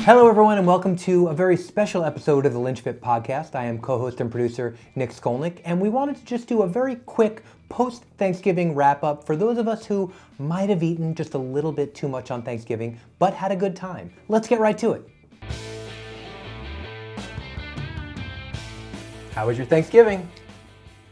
Hello, everyone, and welcome to a very special episode of the LynchFit Podcast. I am co-host and producer Nick Skolnick, and we wanted to just do a very quick post-Thanksgiving wrap-up for those of us who might have eaten just a little bit too much on Thanksgiving, but had a good time. Let's get right to it. How was your Thanksgiving?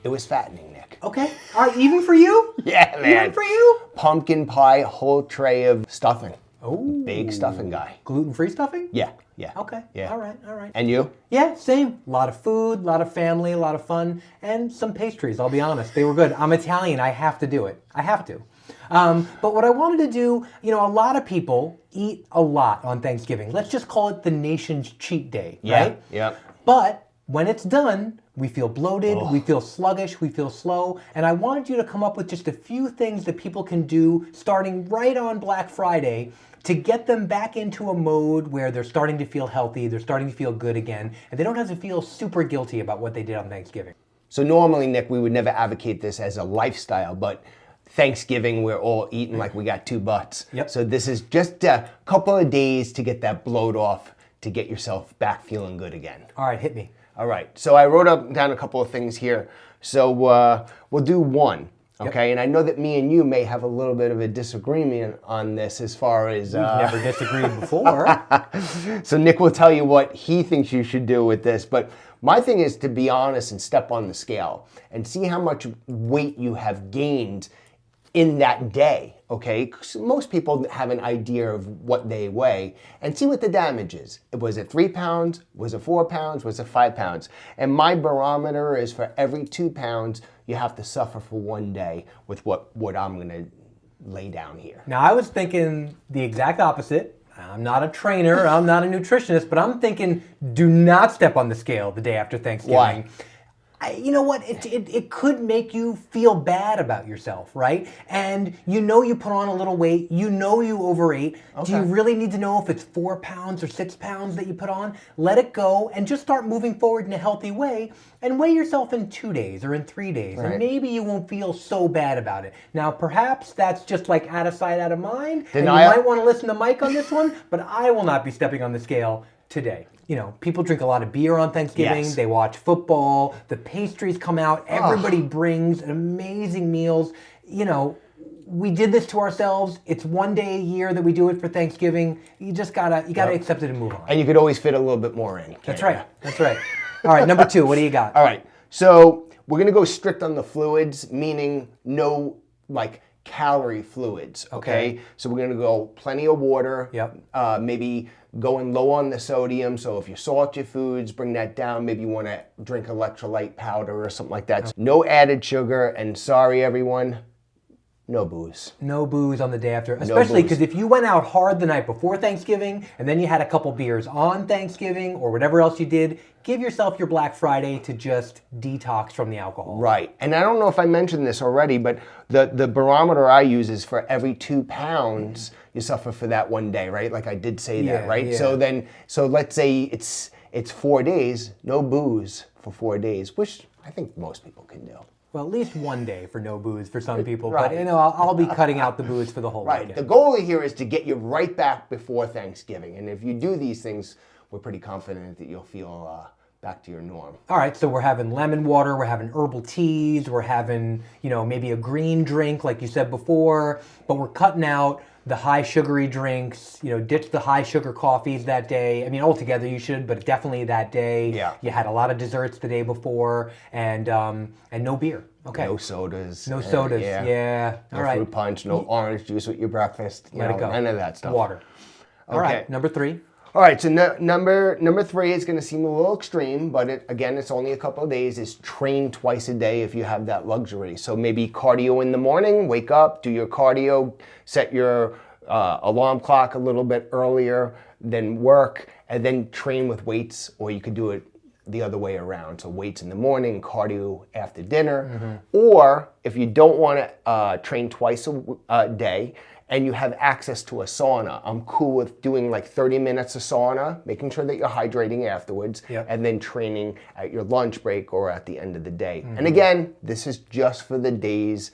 It was fattening, Nick. Okay. All right, even for you? Yeah, man. Even for you? Pumpkin pie, whole tray of stuffing. Oh. Big stuffing guy. Gluten-free stuffing? Yeah. Okay. Yeah. All right. And you? Yeah, same. A lot of food, a lot of family, a lot of fun, and some pastries, I'll be honest. They were good. I'm Italian. I have to do it. I have to. But what I wanted to do, a lot of people eat a lot on Thanksgiving. Let's just call it the nation's cheat day, right? Yeah. But when it's done, we feel bloated, we feel sluggish, we feel slow, and I wanted you to come up with just a few things that people can do starting right on Black Friday to get them back into a mode where they're starting to feel healthy, they're starting to feel good again, and they don't have to feel super guilty about what they did on Thanksgiving. So normally, Nick, we would never advocate this as a lifestyle, but Thanksgiving, we're all eating like we got two butts. Yep. So this is just a couple of days to get that bloat off, to get yourself back feeling good again. All right, hit me. All right, so I wrote down a couple of things here. So we'll do one, okay? Yep. And I know that me and you may have a little bit of a disagreement on this as far as... We've never disagreed before. So Nick will tell you what he thinks you should do with this, but my thing is to be honest and step on the scale and see how much weight you have gained in that day, okay? 'Cause most people have an idea of what they weigh and see what the damage is. Was it 3 pounds? Was it 4 pounds? Was it 5 pounds? And my barometer is for every 2 pounds, you have to suffer for one day with what I'm gonna lay down here. Now, I was thinking the exact opposite. I'm not a trainer, I'm not a nutritionist, but I'm thinking do not step on the scale the day after Thanksgiving. Why? You know what? It could make you feel bad about yourself, right? And you put on a little weight. You overate. Okay. Do you really need to know if it's 4 pounds or 6 pounds that you put on? Let it go and just start moving forward in a healthy way and weigh yourself in 2 days or in 3 days. Right. And maybe you won't feel so bad about it. Now, perhaps that's just like out of sight, out of mind. And you might want to listen to Mike on this one, but I will not be stepping on the scale today. People drink a lot of beer on Thanksgiving. Yes. They watch football. The pastries come out. Everybody brings amazing meals. We did this to ourselves. It's one day a year that we do it for Thanksgiving. You just gotta accept it and move on. And you could always fit a little bit more in. That's right. All right, number 2, what do you got? All right, so we're gonna go strict on the fluids, meaning no calorie fluids, okay? So we're gonna go plenty of water. Yep. Maybe going low on the sodium. So if you salt your foods, bring that down. Maybe you want to drink electrolyte powder or something like that. Okay. No added sugar, and sorry everyone, no booze. No booze on the day after, especially because if you went out hard the night before Thanksgiving and then you had a couple beers on Thanksgiving or whatever else you did, give yourself your Black Friday to just detox from the alcohol. Right. And I don't know if I mentioned this already, but the barometer I use is for every 2 pounds you suffer for that one day, right? Like I did say that, right? Yeah. So let's say it's 4 days, no booze for 4 days, which I think most people can do. Well, at least one day for no booze for some people, right. But I'll be cutting out the booze for the whole weekend. The goal here is to get you right back before Thanksgiving, and if you do these things, we're pretty confident that you'll feel back to your norm. All right, so we're having lemon water, we're having herbal teas, we're having maybe a green drink like you said before, but we're cutting out the high sugary drinks, ditch the high sugar coffees that day. I mean, altogether you should, but definitely that day. Yeah. You had a lot of desserts the day before, and no beer. Okay. No sodas. No sodas. Yeah. No all right. fruit punch. No orange juice with your breakfast. Let it go. None of that stuff. Water. All right. Number 3. All right. So number 3 is going to seem a little extreme, but it's only a couple of days. Is train twice a day if you have that luxury. So maybe cardio in the morning. Wake up, do your cardio, set your alarm clock a little bit earlier, then work, and then train with weights, or you could do it the other way around. So weights in the morning, cardio after dinner. Mm-hmm. Or if you don't want to train twice a day and you have access to a sauna, I'm cool with doing like 30 minutes of sauna, making sure that you're hydrating afterwards, and then training at your lunch break or at the end of the day. Mm-hmm. And again, this is just for the days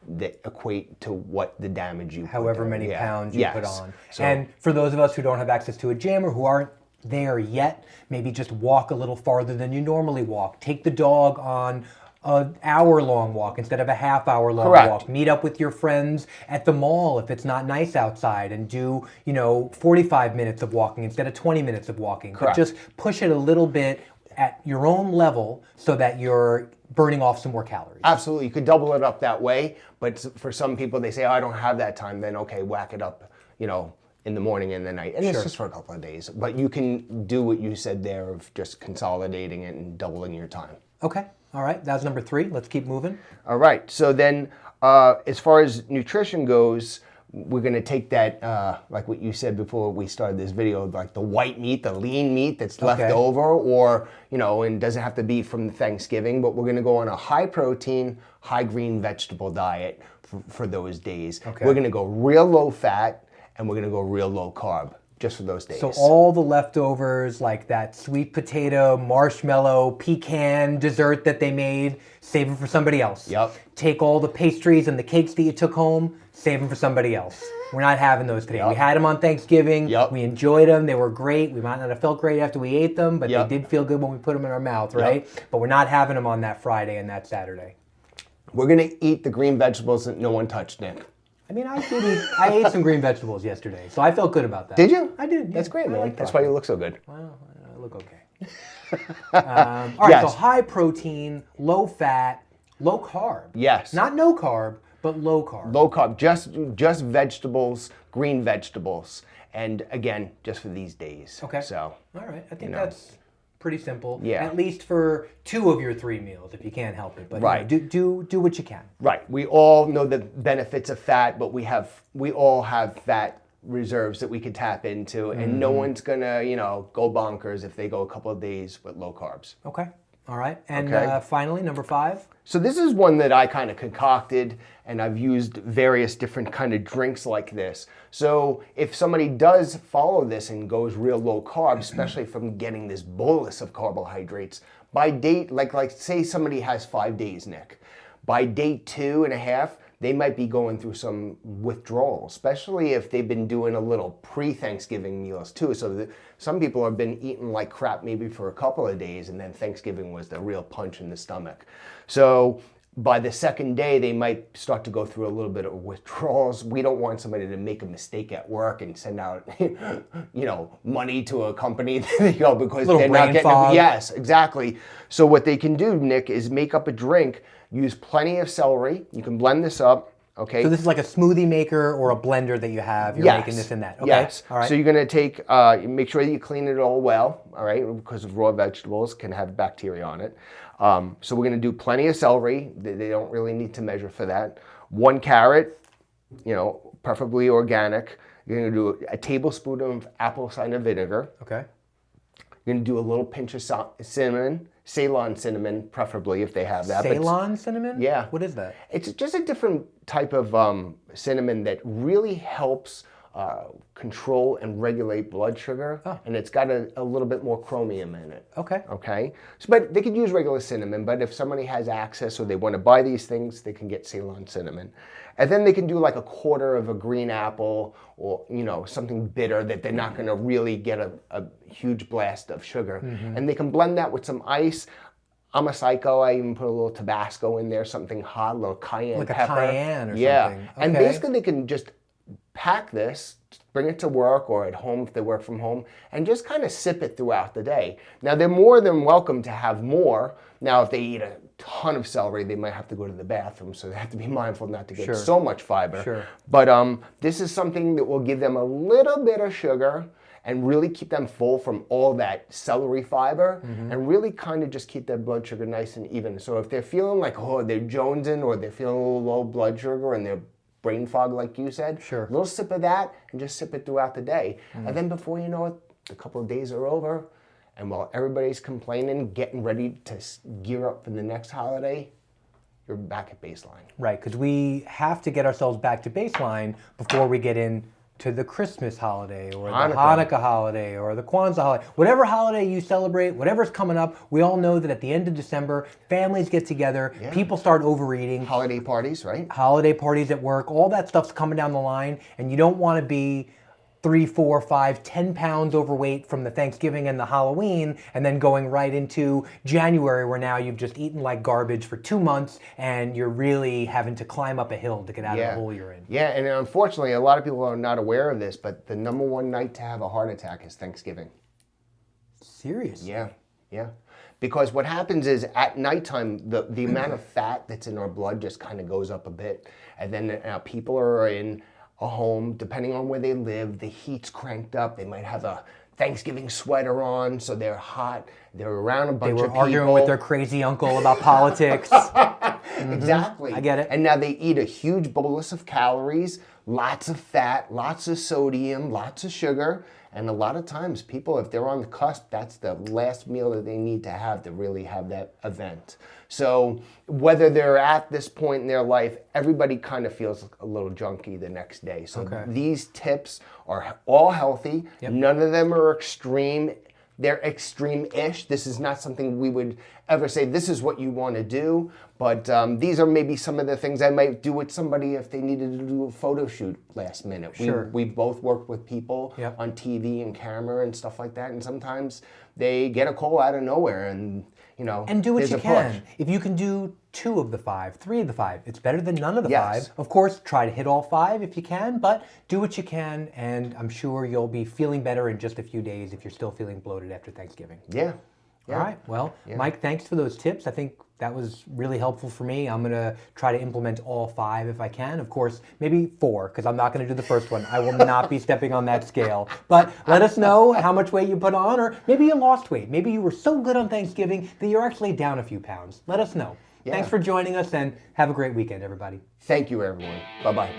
that equate to what the damage you however put many pounds you put on. So, and for those of us who don't have access to a gym or who aren't there yet, maybe just walk a little farther than you normally walk. Take the dog on an hour-long walk instead of a half-hour-long walk. Meet up with your friends at the mall if it's not nice outside and do, 45 minutes of walking instead of 20 minutes of walking. Correct. But just push it a little bit at your own level so that you're burning off some more calories. Absolutely. You could double it up that way, but for some people, they say, oh, I don't have that time. Then, okay, whack it up, in the morning and the night. And it's just for a couple of days. But you can do what you said there of just consolidating it and doubling your time. Okay. All right. That's number 3. Let's keep moving. All right. So then as far as nutrition goes, we're going to take that, like what you said before we started this video, like the white meat, the lean meat that's left over, or, and doesn't have to be from Thanksgiving, but we're going to go on a high protein, high green vegetable diet for those days. Okay. We're going to go real low fat, and we're going to go real low carb just for those days. So all the leftovers, like that sweet potato, marshmallow, pecan dessert that they made, save them for somebody else. Yep. Take all the pastries and the cakes that you took home, save them for somebody else. We're not having those today. Yep. We had them on Thanksgiving. Yep. We enjoyed them. They were great. We might not have felt great after we ate them, but they did feel good when we put them in our mouth, right? Yep. But we're not having them on that Friday and that Saturday. We're going to eat the green vegetables that no one touched, Nick. I mean, I ate some green vegetables yesterday, so I felt good about that. Did you? I did. That's great, man. That's why you look so good. Well, I look okay. All right, so high protein, low fat, low carb. Yes. Not no carb, but low carb. Low carb, just vegetables, green vegetables, and again, just for these days. Okay. So. All right, I think that's pretty simple. Yeah. At least for 2 of your 3 meals, if you can't help it. But right. do what you can. Right. We all know the benefits of fat, but we all have fat reserves that we could tap into, and no one's gonna, go bonkers if they go a couple of days with low carbs. Okay. All right. And finally, number 5. So this is one that I kind of concocted, and I've used various different kind of drinks like this. So if somebody does follow this and goes real low carb, especially from getting this bolus of carbohydrates, by day, like say somebody has 5 days, Nick, by day 2.5, they might be going through some withdrawal, especially if they've been doing a little pre-Thanksgiving meals too. So some people have been eating like crap maybe for a couple of days, and then Thanksgiving was the real punch in the stomach. So by the second day, they might start to go through a little bit of withdrawals. We don't want somebody to make a mistake at work and send out, money to a company because they're not getting fog. Yes, exactly. So what they can do, Nick, is make up a drink. Use plenty of celery. You can blend this up. Okay. So this is like a smoothie maker or a blender that you have. You're making this in that. Okay. Yes. All right. So you're going to take, make sure that you clean it all well, all right, because raw vegetables can have bacteria on it. So we're going to do plenty of celery. They don't really need to measure for that. 1 carrot, preferably organic. You're going to do a tablespoon of apple cider vinegar. Okay. You're going to do a little pinch of cinnamon, Ceylon cinnamon, preferably if they have that. Ceylon cinnamon? Yeah. What is that? It's just a different type of cinnamon that really helps control and regulate blood sugar, and it's got a little bit more chromium in it. Okay. Okay. So, but they could use regular cinnamon, but if somebody has access or they want to buy these things, they can get Ceylon cinnamon. And then they can do like a quarter of a green apple or, something bitter that they're not going to really get a huge blast of sugar. And they can blend that with some ice. I'm a psycho. I even put a little Tabasco in there, something hot, a little cayenne pepper. Like a cayenne or something. Yeah. Okay. And basically they can just pack this, bring it to work or at home if they work from home, and just kind of sip it throughout the day. Now, they're more than welcome to have more. Now, if they eat a ton of celery, they might have to go to the bathroom, so they have to be mindful not to get so much fiber. Sure. But this is something that will give them a little bit of sugar and really keep them full from all that celery fiber, and really kind of just keep their blood sugar nice and even. So if they're feeling like, they're jonesing, or they're feeling a little low blood sugar and they're brain fog, like you said, a little sip of that and just sip it throughout the day. And then before you know it, a couple of days are over, and while everybody's complaining, getting ready to gear up for the next holiday, you're back at baseline. Right, because we have to get ourselves back to baseline before we get in to the Christmas holiday or Hanukkah. the Hanukkah holiday or the Kwanzaa holiday, whatever holiday you celebrate, whatever's coming up, we all know that at the end of December, families get together, people start overeating. Holiday parties, right? Holiday parties at work, all that stuff's coming down the line, and you don't want to be 3, 4, 5, 10 pounds overweight from the Thanksgiving and the Halloween, and then going right into January where now you've just eaten like garbage for 2 months and you're really having to climb up a hill to get out of the hole you're in. Yeah, and unfortunately, a lot of people are not aware of this, but the number one night to have a heart attack is Thanksgiving. Seriously? Yeah. Because what happens is at nighttime, the amount of fat that's in our blood just kind of goes up a bit, and then people are in a home, depending on where they live, the heat's cranked up. They might have a Thanksgiving sweater on, so they're hot. They're around a bunch of people. They were arguing with their crazy uncle about politics. Exactly. I get it. And now they eat a huge bolus of calories, lots of fat, lots of sodium, lots of sugar. And a lot of times people, if they're on the cusp, that's the last meal that they need to have to really have that event. So whether they're at this point in their life, everybody kind of feels a little junky the next day. So these tips are all healthy. None of them are extreme. They're extreme-ish. This is not something we would ever say, this is what you want to do. But these are maybe some of the things I might do with somebody if they needed to do a photo shoot last minute. We both worked with people on TV and camera and stuff like that. And sometimes they get a call out of nowhere and, and do what you can. Push. If you can do 2 of the 5, 3 of the 5, it's better than none of the 5. Yes. Of course, try to hit all 5 if you can, but do what you can, and I'm sure you'll be feeling better in just a few days if you're still feeling bloated after Thanksgiving. Yeah. All right. Well, Mike, thanks for those tips. I think that was really helpful for me. I'm going to try to implement all 5 if I can. Of course, maybe 4, because I'm not going to do the first one. I will not be stepping on that scale. But let us know how much weight you put on, or maybe you lost weight. Maybe you were so good on Thanksgiving that you're actually down a few pounds. Let us know. Yeah. Thanks for joining us, and have a great weekend, everybody. Thank you, everyone. Bye-bye.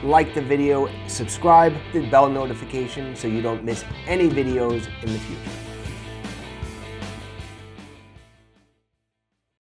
Like the video, subscribe, the bell notification so you don't miss any videos in the future.